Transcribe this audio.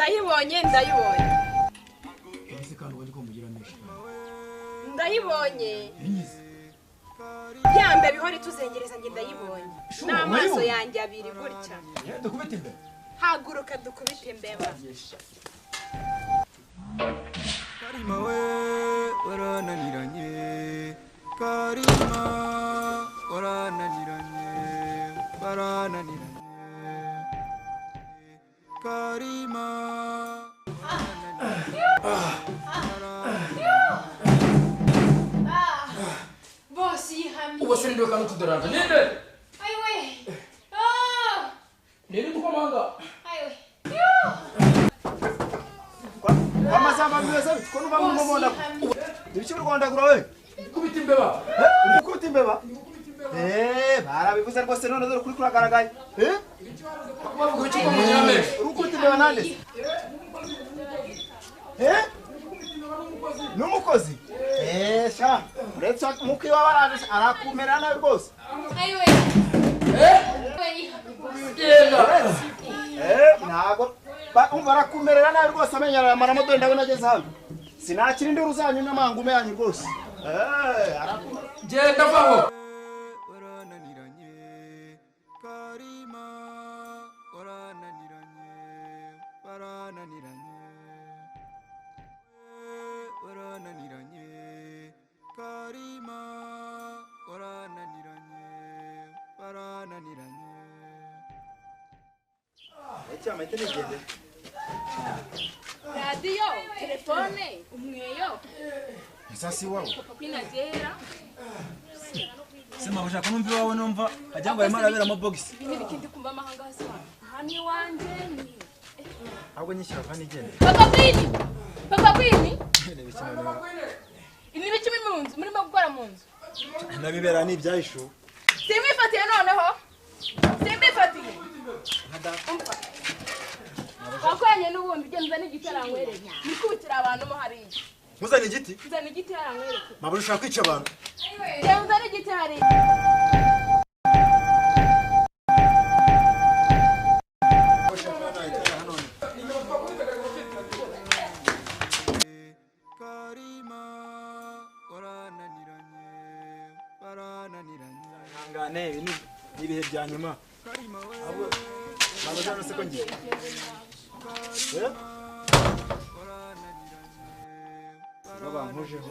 ndayibonye ese kandi wari ko mugira menshi ndayibonye binyize yambe bihora tuzengereza nge ndayibonye n'amaso yanjye abiri gutya dukubita imbere haguruka dukubita imbeba Karima we warananiranye Karima warananiranye Karima boss yihamye ubose ndio kanu tudoranga ninde aiwe ninde tukomanga aiwe kwa masamba mbiweza bitiko nuba mumubona Ndibichi Rwanda gura we kubita imbeba ukubita imbeba barabivuze rwose none dore kuri kuragaragaye bavuga iki ko mugira menshi ukubita imbeba nande Numukozi sha uretse muki wabaraje arakumera nawe rwose aiwe nago umva arakumerera nawe rwose amenyara amara modo ndabona ageze hano sinakiri ndi ruzanyu n'amangume yanyu rwose genda vaho warananiranye Karima warananiranye Karima warananiranye ecya mete nigende radio telefone umweyo sasi wao papa kwinagera sema bashaka numva wawe numva ajya ngo yamara abera mu box bini bikindi kumba mahanga hasi hani wanje ni ahubwo nyishyira kandi igende papa kwini ini biki munzu murimo gukora munzu nabibera ni ibyahisho simifatiye noneho simifatiye umpa wakwenye n'ubundi genza n'igiterangwereye nikubitira abantu mo hariye muzana igiti nzana igiti yarangwereye maburi ushaka kwica abantu genza n'igiti hariye Karima warananiranye hangane ni ibihe bya nyuma abo nabajana se ko ngiye baba nkujeho